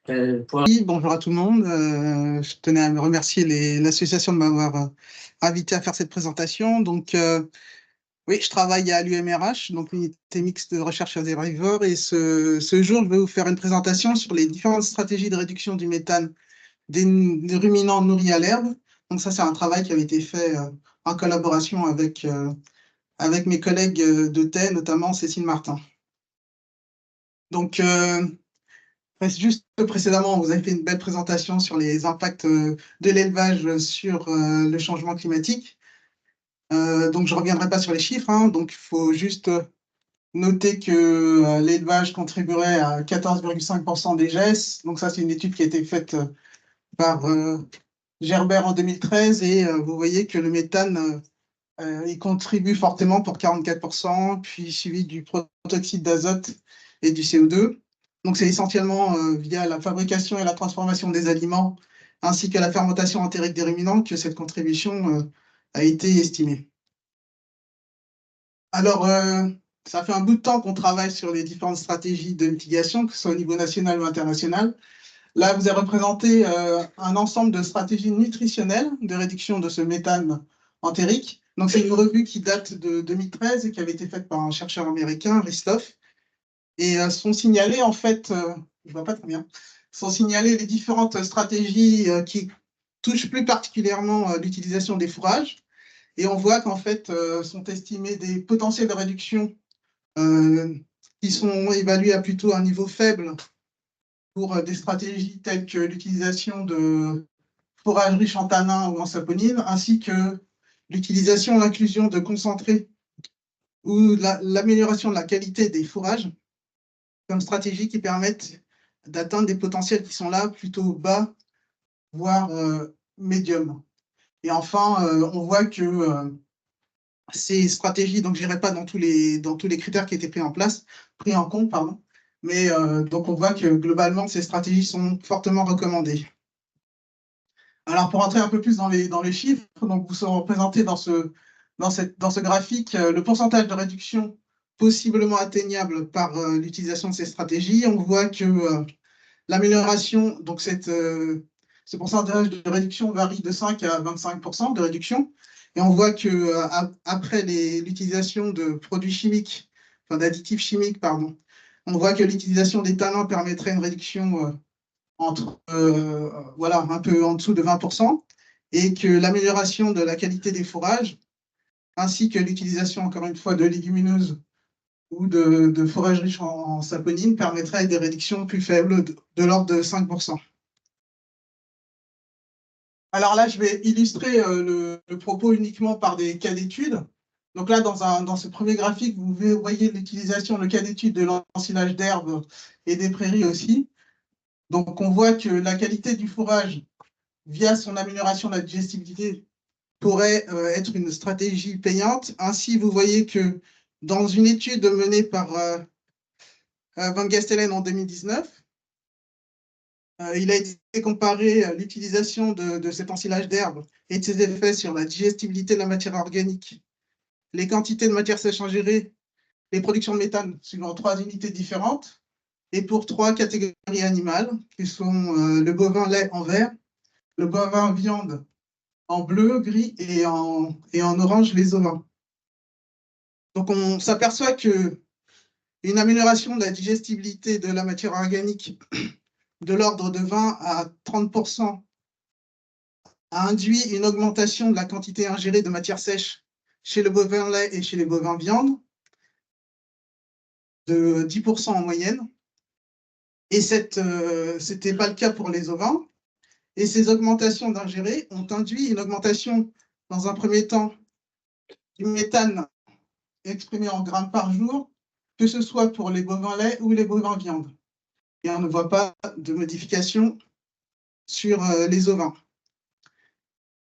Oui, bonjour à tout le monde. Je tenais à me remercier l'association de m'avoir invité à faire cette présentation. Donc, oui, je travaille à l'UMRH, donc l'unité mixte de recherche herbivore. Et ce jour, je vais vous faire une présentation sur les différentes stratégies de réduction du méthane des ruminants nourris à l'herbe. Donc, ça, c'est un travail qui avait été fait en collaboration avec mes collègues de TAI, notamment Cécile Martin. Donc, juste précédemment, vous avez fait une belle présentation sur les impacts de l'élevage sur le changement climatique. Donc, je ne reviendrai pas sur les chiffres, hein. Donc, il faut juste noter que l'élevage contribuerait à 14,5% des GES. Donc, ça, c'est une étude qui a été faite par Gerbert en 2013. Et vous voyez que le méthane, il contribue fortement pour 44%, puis suivi du protoxyde d'azote et du CO2. Donc, c'est essentiellement via la fabrication et la transformation des aliments, ainsi que la fermentation entérique des ruminants, que cette contribution a été estimée. Alors, ça fait un bout de temps qu'on travaille sur les différentes stratégies de mitigation, que ce soit au niveau national ou international. Là, vous avez représenté un ensemble de stratégies nutritionnelles de réduction de ce méthane entérique. Donc, c'est une revue qui date de 2013 et qui avait été faite par un chercheur américain, Ristoff. Et sont signalées, en fait, je ne vois pas très bien, sont signalées les différentes stratégies qui touchent plus particulièrement l'utilisation des fourrages. Et on voit qu'en fait, sont estimés des potentiels de réduction qui sont évalués à plutôt un niveau faible pour des stratégies telles que l'utilisation de fourrage riche en tanins ou en saponine, ainsi que l'utilisation, l'inclusion de concentrés ou l'amélioration de la qualité des fourrages comme stratégies qui permettent d'atteindre des potentiels qui sont là plutôt bas, voire médium. Et enfin, on voit que ces stratégies, donc je n'irai pas dans tous les critères qui étaient pris en compte, pardon, mais donc on voit que globalement, ces stratégies sont fortement recommandées. Alors, pour entrer un peu plus dans les chiffres, donc vous serez représentés dans ce graphique le pourcentage de réduction possiblement atteignable par l'utilisation de ces stratégies. On voit que l'amélioration, donc ce pourcentage de réduction varie de 5 à 25% de réduction. Et on voit qu'après l'utilisation de produits chimiques, enfin d'additifs chimiques, pardon, on voit que l'utilisation des tanins permettrait une réduction voilà, un peu en dessous de 20%, et que l'amélioration de la qualité des fourrages, ainsi que l'utilisation, encore une fois, de légumineuses ou de fourrages riches en saponine, permettrait des réductions plus faibles de l'ordre de 5%. Alors là, je vais illustrer le propos uniquement par des cas d'études. Donc là, dans ce premier graphique, vous voyez l'utilisation, le cas d'étude de l'ensilage d'herbes et des prairies aussi. Donc on voit que la qualité du fourrage, via son amélioration de la digestibilité, pourrait être une stratégie payante. Ainsi, vous voyez que dans une étude menée par Van Gastelen en 2019, il a été comparé l'utilisation de cet ensilage d'herbe et de ses effets sur la digestibilité de la matière organique, les quantités de matière sèche ingérées, les productions de méthane suivant 3 unités différentes et pour 3 catégories animales qui sont le bovin lait en vert, le bovin viande en bleu, gris et en orange les ovins. Donc on s'aperçoit qu'une amélioration de la digestibilité de la matière organique de l'ordre de 20 à 30% a induit une augmentation de la quantité ingérée de matière sèche chez le bovin lait et chez les bovins viande de 10% en moyenne. Et ce n'était pas le cas pour les ovins. Et ces augmentations d'ingérés ont induit une augmentation, dans un premier temps, du méthane exprimé en grammes par jour, que ce soit pour les bovins lait ou les bovins viande. Et on ne voit pas de modification sur les ovins.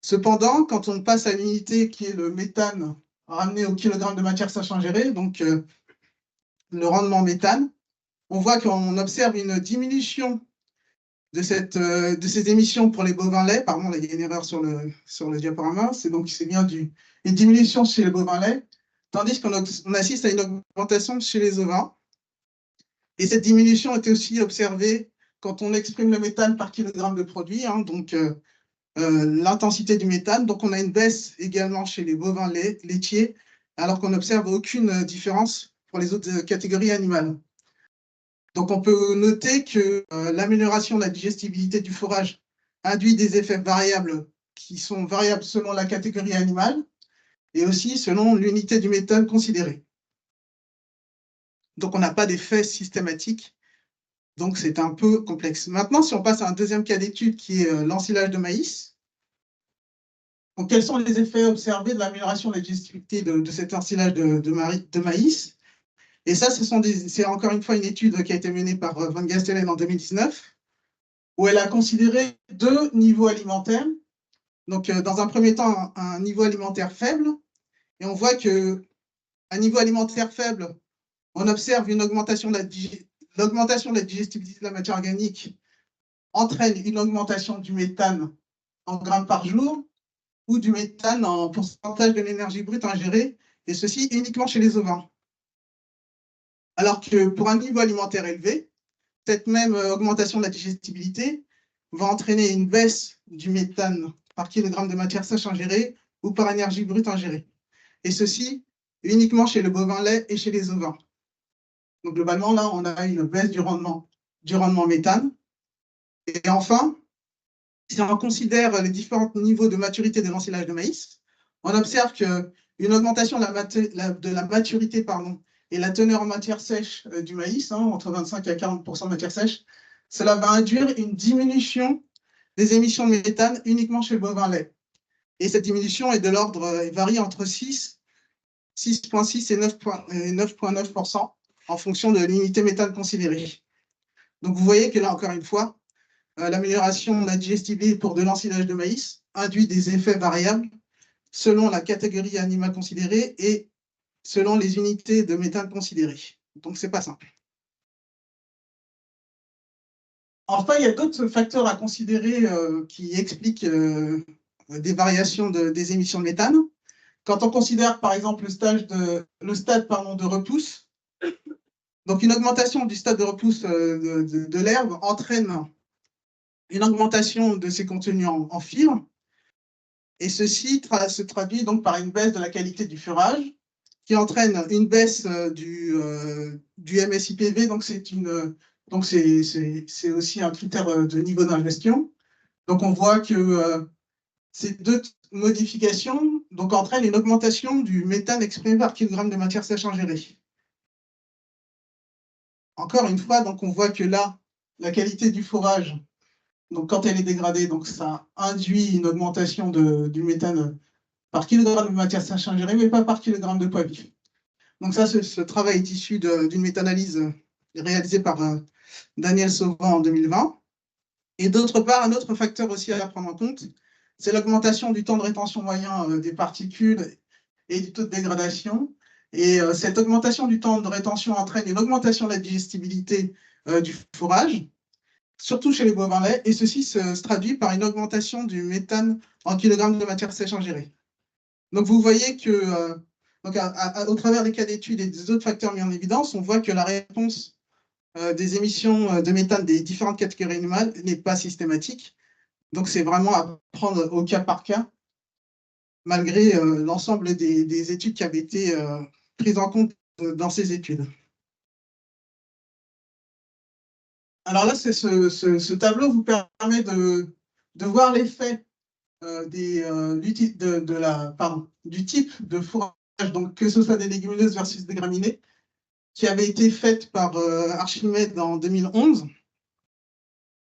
Cependant, quand on passe à l'unité qui est le méthane ramené au kilogramme de matière sèche ingérée, donc le rendement méthane, on voit qu'on observe une diminution de ces émissions pour les bovins lait. Pardon, là, il y a une erreur sur le diaporama. C'est bien une diminution chez les bovins lait, tandis qu'on assiste à une augmentation chez les ovins. Et cette diminution était aussi observée quand on exprime le méthane par kilogramme de produit, hein, donc l'intensité du méthane. Donc, on a une baisse également chez les bovins laitiers, alors qu'on n'observe aucune différence pour les autres catégories animales. Donc, on peut noter que l'amélioration de la digestibilité du fourrage induit des effets variables qui sont variables selon la catégorie animale et aussi selon l'unité du méthane considérée. Donc, on n'a pas d'effet systématique. Donc, c'est un peu complexe. Maintenant, si on passe à un deuxième cas d'étude qui est l'ensilage de maïs. Donc, quels sont les effets observés de l'amélioration de la digestibilité de cet ensilage de maïs? Et ça, c'est encore une fois une étude qui a été menée par Van Gastelen en 2019, où elle a considéré deux niveaux alimentaires. Donc, dans un premier temps, un niveau alimentaire faible. Et on voit qu'à niveau alimentaire faible, on observe une augmentation de la digestibilité de la matière organique entraîne une augmentation du méthane en grammes par jour ou du méthane en pourcentage de l'énergie brute ingérée, et ceci uniquement chez les ovins. Alors que pour un niveau alimentaire élevé, cette même augmentation de la digestibilité va entraîner une baisse du méthane par kilogramme de matière sèche ingérée ou par énergie brute ingérée. Et ceci uniquement chez le bovin lait et chez les ovins. Donc globalement, là, on a une baisse du rendement méthane. Et enfin, si on considère les différents niveaux de maturité de l'ensilage de maïs, on observe qu'une augmentation de la maturité et la teneur en matière sèche du maïs, entre 25 à 40% de matière sèche, cela va induire une diminution des émissions de méthane uniquement chez le bovin lait. Et cette diminution est de l'ordre, varie entre 6,6 et 9,9% en fonction de l'unité méthane considérée. Donc vous voyez que là, encore une fois, l'amélioration de la digestibilité pour de l'ensilage de maïs induit des effets variables selon la catégorie animale considérée et selon les unités de méthane considérées. Donc, ce n'est pas simple. Enfin, il y a d'autres facteurs à considérer qui expliquent des variations des émissions de méthane. Quand on considère, par exemple, le stade de repousse, donc une augmentation du stade de repousse de l'herbe entraîne une augmentation de ses contenus en fibres, et ceci se traduit donc par une baisse de la qualité du fourrage, qui entraîne une baisse du MSIPV, donc c'est aussi un critère de niveau d'ingestion. Donc on voit que ces deux modifications donc, entraînent une augmentation du méthane exprimé par kilogramme de matière sèche ingérée. Encore une fois, donc on voit que là, la qualité du fourrage, donc quand elle est dégradée, donc ça induit une augmentation du méthane par kilogramme de matière sèche ingérée, mais pas par kilogramme de poids vif. Donc ça, ce travail est issu d'une méta-analyse réalisée par Daniel Sauvant en 2020. Et d'autre part, un autre facteur aussi à prendre en compte, c'est l'augmentation du temps de rétention moyen des particules et du taux de dégradation. Et cette augmentation du temps de rétention entraîne une augmentation de la digestibilité du fourrage, surtout chez les bovins laits, et ceci se traduit par une augmentation du méthane en kilogrammes de matière sèche ingérée. Donc vous voyez que donc au travers des cas d'études et des autres facteurs mis en évidence, on voit que la réponse des émissions de méthane des différentes catégories animales n'est pas systématique. Donc c'est vraiment à prendre au cas par cas, malgré l'ensemble des études qui avaient été prises en compte dans ces études. Alors là, ce tableau vous permet de voir l'effet du type de fourrage, donc que ce soit des légumineuses versus des graminées, qui avait été faite par Archimède en 2011.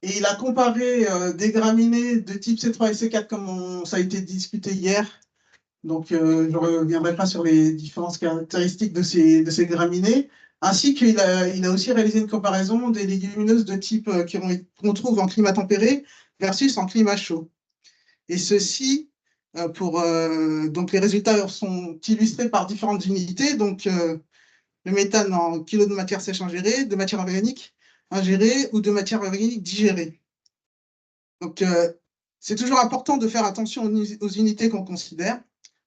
Et il a comparé des graminées de type C3 et C4, comme ça a été discuté hier. Donc, je ne reviendrai pas sur les différentes caractéristiques de ces graminées. Ainsi qu'il a aussi réalisé une comparaison des légumineuses de type qu'on trouve en climat tempéré versus en climat chaud. Et ceci, donc les résultats sont illustrés par différentes unités. Donc, le méthane en kilos de matière sèche ingérée, de matière organique ingérée ou de matière organique digérée. Donc, c'est toujours important de faire attention aux unités qu'on considère,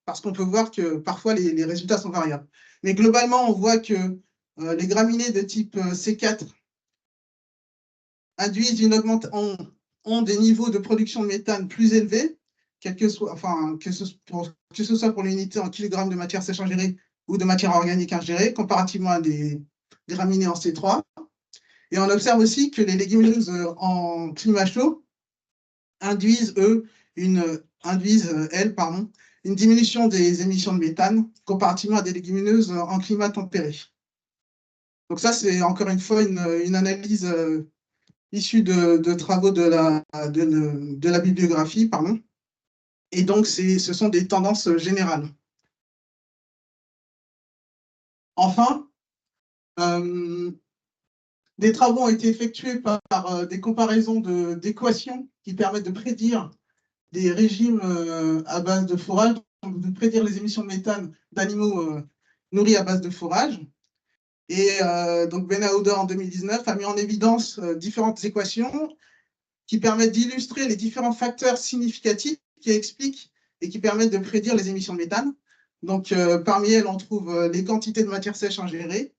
parce qu'on peut voir que parfois les résultats sont variables. Mais globalement, on voit que les graminées de type C4 induisent ont des niveaux de production de méthane plus élevés, que ce soit pour l'unité en kilogrammes de matière sèche ingérée ou de matière organique ingérée, comparativement à des graminées en C3. Et on observe aussi que les légumineuses en climat chaud induisent, elles, une diminution des émissions de méthane comparativement à des légumineuses en climat tempéré. Donc ça, c'est encore une fois une analyse issue de travaux de la bibliographie, pardon. Et donc, ce sont des tendances générales. Enfin, des travaux ont été effectués par des comparaisons d'équations qui permettent de prédire des régimes à base de fourrage, donc de prédire les émissions de méthane d'animaux nourris à base de fourrage. Et donc Benahouder en 2019 a mis en évidence différentes équations qui permettent d'illustrer les différents facteurs significatifs qui expliquent et qui permettent de prédire les émissions de méthane. Donc parmi elles, on trouve les quantités de matière sèche ingérées,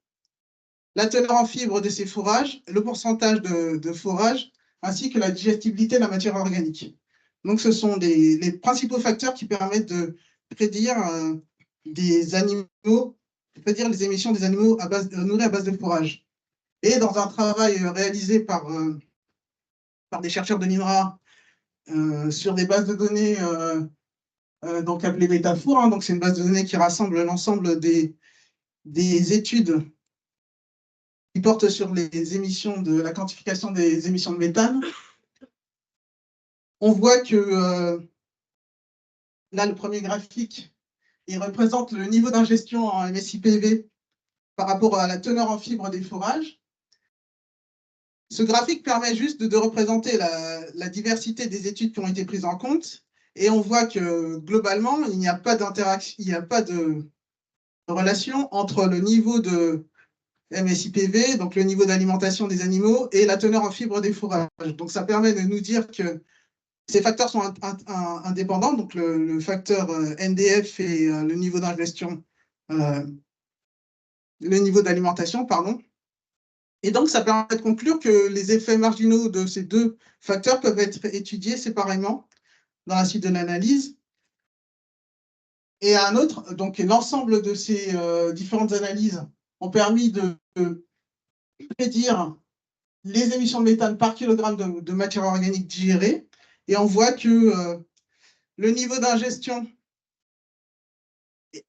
la teneur en fibres de ces fourrages, le pourcentage de fourrage, ainsi que la digestibilité de la matière organique. Donc ce sont les principaux facteurs qui permettent de prédire des animaux, prédire les émissions des animaux nourris à base de fourrage. Et dans un travail réalisé par des chercheurs de l'INRA sur des bases de données donc appelées Métafour, hein, donc c'est une base de données qui rassemble l'ensemble des études qui portent sur les émissions la quantification des émissions de méthane. On voit que là, le premier graphique, il représente le niveau d'ingestion en MSIPV par rapport à la teneur en fibres des fourrages. Ce graphique permet juste de représenter la diversité des études qui ont été prises en compte. Et on voit que globalement, il n'y a pas d'interaction, il n'y a pas de relation entre le niveau de MSIPV, donc le niveau d'alimentation des animaux, et la teneur en fibres des fourrages. Donc ça permet de nous dire que ces facteurs sont indépendants, donc le facteur NDF et le niveau d'ingestion, le niveau d'alimentation, pardon. Et donc, ça permet de conclure que les effets marginaux de ces deux facteurs peuvent être étudiés séparément dans la suite de l'analyse. Et un autre, donc l'ensemble de ces différentes analyses ont permis de prédire les émissions de méthane par kilogramme de matière organique digérée. Et on voit que le niveau d'ingestion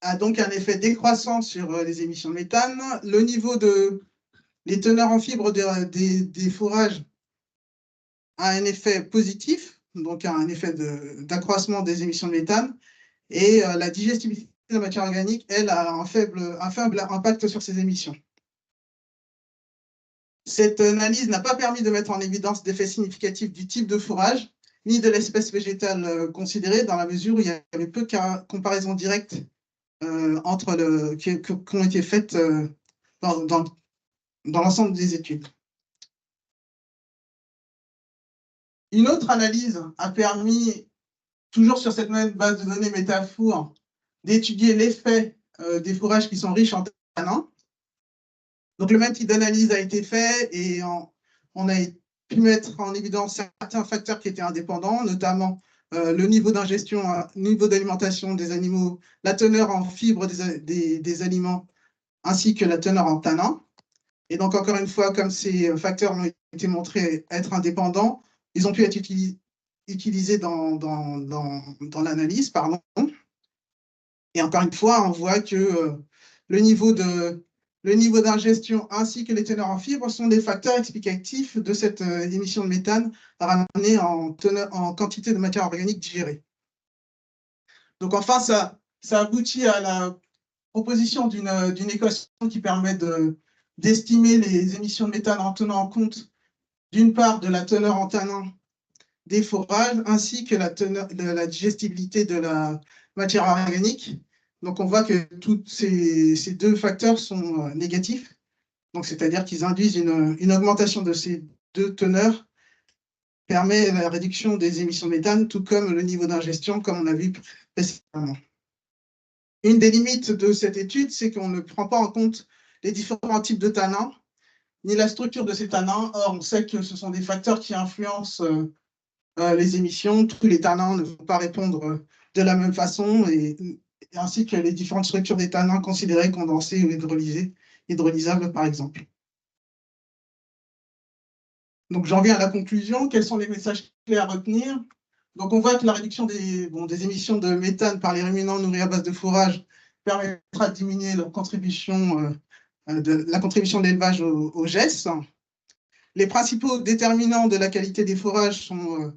a donc un effet décroissant sur les émissions de méthane. Le niveau les teneurs en fibres des fourrages a un effet positif, donc un effet d'accroissement des émissions de méthane. Et la digestibilité de la matière organique, elle, a un faible impact sur ces émissions. Cette analyse n'a pas permis de mettre en évidence d'effets significatifs du type de fourrage, ni de l'espèce végétale considérée, dans la mesure où il y avait peu de comparaisons directes qui ont été faites dans l'ensemble des études. Une autre analyse a permis, toujours sur cette même base de données Métafour, d'étudier l'effet des fourrages qui sont riches en tanins. Donc le même type d'analyse a été fait et on a pu mettre en évidence certains facteurs qui étaient indépendants, notamment le niveau d'ingestion, niveau d'alimentation des animaux, la teneur en fibres des aliments, ainsi que la teneur en tanins. Et donc, encore une fois, comme ces facteurs ont été montrés être indépendants, ils ont pu être utilisés dans l'analyse, pardon. Et encore une fois, on voit que le niveau d'ingestion ainsi que les teneurs en fibres sont des facteurs explicatifs de cette émission de méthane ramenée en quantité de matière organique digérée. Donc enfin, ça aboutit à la proposition d'une équation qui permet d'estimer les émissions de méthane en tenant en compte d'une part de la teneur en tanin des fourrages ainsi que la digestibilité de la matière organique. Donc on voit que tous ces deux facteurs sont négatifs, donc c'est-à-dire qu'ils induisent une augmentation de ces deux teneurs permet la réduction des émissions de méthane, tout comme le niveau d'ingestion, comme on a vu précédemment. Une des limites de cette étude, c'est qu'on ne prend pas en compte les différents types de tanins. ni la structure de ces tanins. Or, on sait que ce sont des facteurs qui influencent les émissions. Tous les tanins ne vont pas répondre de la même façon, ainsi que les différentes structures des tanins considérés condensés ou hydrolysables, par exemple. Donc, j'en viens à la conclusion. Quels sont les messages clés à retenir? Donc, on voit que la réduction des émissions de méthane par les ruminants nourris à base de fourrage permettra de diminuer leur contribution, la contribution de l'élevage au GES. Les principaux déterminants de la qualité des fourrages sont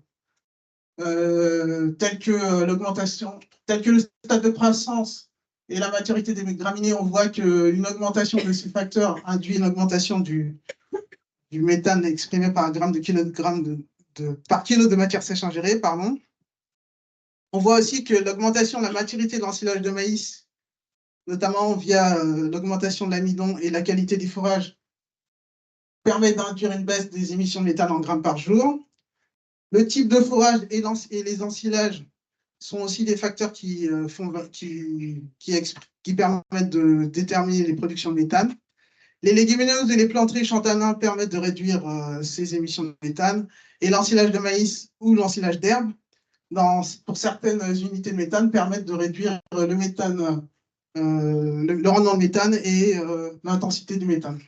tels que l'augmentation, tels que le stade de croissance et la maturité des graminées. On voit qu'une augmentation de ces facteurs induit une augmentation du méthane exprimé par gramme de kilogramme par kilo de matière sèche ingérée, pardon. On voit aussi que l'augmentation de la maturité de l'ensilage de maïs, notamment via l'augmentation de l'amidon et la qualité des fourrages, permet d'induire une baisse des émissions de méthane en grammes par jour. Le type de fourrage et les ensilages sont aussi des facteurs qui permettent de déterminer les productions de méthane. Les légumineuses et les plantes riches en tanins permettent de réduire ces émissions de méthane. Et l'ensilage de maïs ou l'ensilage d'herbe, pour certaines unités de méthane, permettent de réduire le méthane, le rendement de méthane et l'intensité du méthane.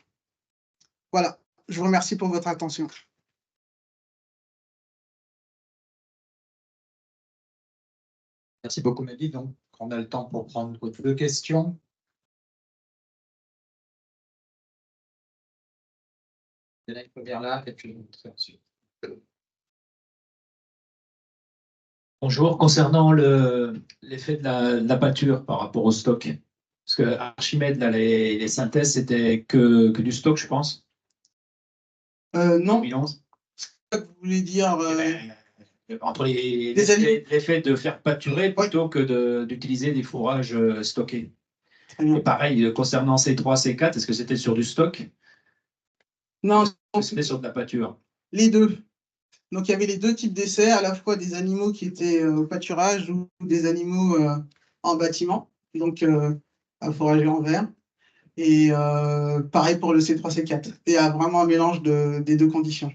Voilà, je vous remercie pour votre attention. Merci beaucoup, Mehdi. Donc, on a le temps pour prendre 2 questions. Il y en a une première là, et puis une autre ensuite. Bonjour, concernant l'effet de la pâture par rapport au stock, parce que Archimède, là, les synthèses, c'était que du stock, je pense. Non. 2011. Vous voulez dire entre l'effet de faire pâturer plutôt que d'utiliser des fourrages stockés. Et pareil, concernant C3, C4, est-ce que c'était sur du stock? Non, c'était sur de la pâture. Les deux. Donc, il y avait les deux types d'essais, à la fois des animaux qui étaient au pâturage ou des animaux en bâtiment, donc à fourrager en verre. Et pareil pour le C3, C4. Il y a vraiment un mélange des deux conditions.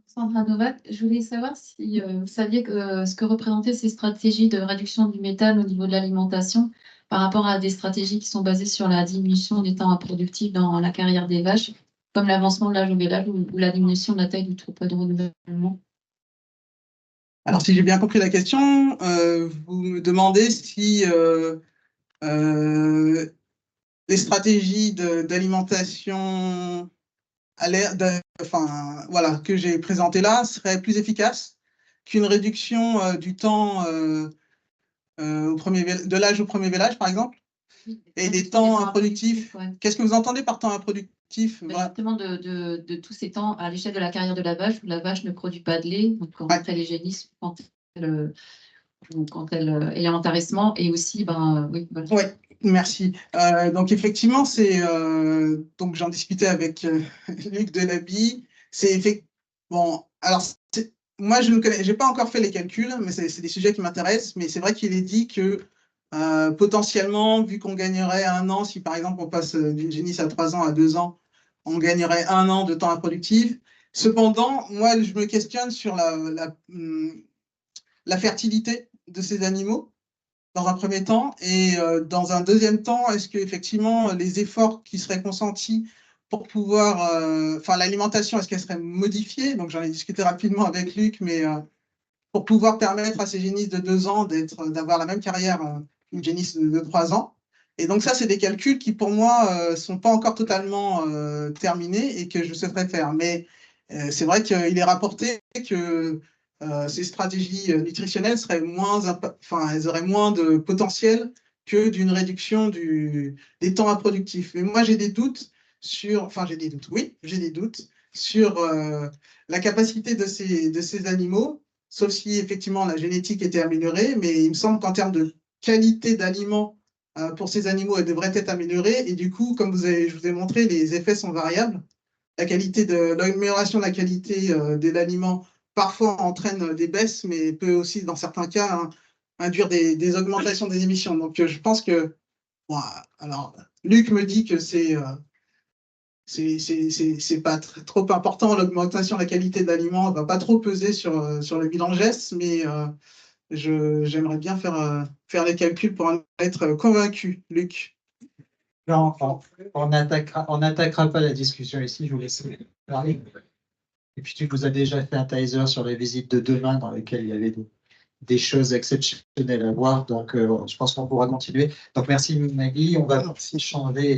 Sandra Novak, je voulais savoir si vous saviez ce que représentaient ces stratégies de réduction du méthane au niveau de l'alimentation par rapport à des stratégies qui sont basées sur la diminution des temps improductifs dans la carrière des vaches, comme l'avancement de l'âge au vélage ou la diminution de la taille du troupeau de renouvellement. Alors, si j'ai bien compris la question, vous me demandez si les stratégies d'alimentation que j'ai présentées là seraient plus efficaces qu'une réduction du temps de l'âge au premier vélage, par exemple, et des temps improductifs. Ouais. Qu'est-ce que vous entendez par temps improductif? Justement, de tous ces temps à l'échelle de la carrière de la vache, où la vache ne produit pas de lait, donc quand elle est génisse, quand elle est en tarissement, et aussi, oui. Voilà. Ouais. Merci. Donc effectivement, donc j'en discutais avec Luc Delaby. Bon, alors moi je ne connais, j'ai pas encore fait les calculs, mais c'est des sujets qui m'intéressent. Mais c'est vrai qu'il est dit que potentiellement, vu qu'on gagnerait 1 an, si par exemple on passe d'une génisse à 3 ans à 2 ans, on gagnerait 1 an de temps improductif. Cependant, moi je me questionne sur la fertilité de ces animaux, dans un premier temps, et dans un deuxième temps, est-ce qu'effectivement les efforts qui seraient consentis pour pouvoir, l'alimentation, est-ce qu'elle serait modifiée? Donc j'en ai discuté rapidement avec Luc, mais pour pouvoir permettre à ces génisses de 2 ans d'avoir la même carrière qu'une génisse de 3 ans. Et donc ça, c'est des calculs qui pour moi ne sont pas encore totalement terminés et que je souhaiterais faire. Mais c'est vrai qu'il est rapporté que ces stratégies nutritionnelles elles auraient moins de potentiel que d'une réduction des temps improductifs. Mais moi, j'ai des doutes sur la capacité de ces animaux, sauf si effectivement la génétique était améliorée, mais il me semble qu'en termes de qualité d'aliments pour ces animaux, elle devrait être améliorée. Et du coup, comme je vous ai montré, les effets sont variables. L'amélioration de la qualité de l'aliment parfois entraîne des baisses, mais peut aussi, dans certains cas, induire des augmentations des émissions. Donc, je pense que, bon, alors, Luc me dit que c'est pas trop important, l'augmentation de la qualité de l'aliment ne va pas trop peser sur le bilan GES, mais j'aimerais bien faire les calculs pour en être convaincu, Luc. Non, on n'attaquera pas la discussion ici, je vous laisse parler. Et puis tu nous as déjà fait un teaser sur les visites de demain dans lesquelles il y avait des choses exceptionnelles à voir, donc je pense qu'on pourra continuer. Donc merci Maggie, on va changer.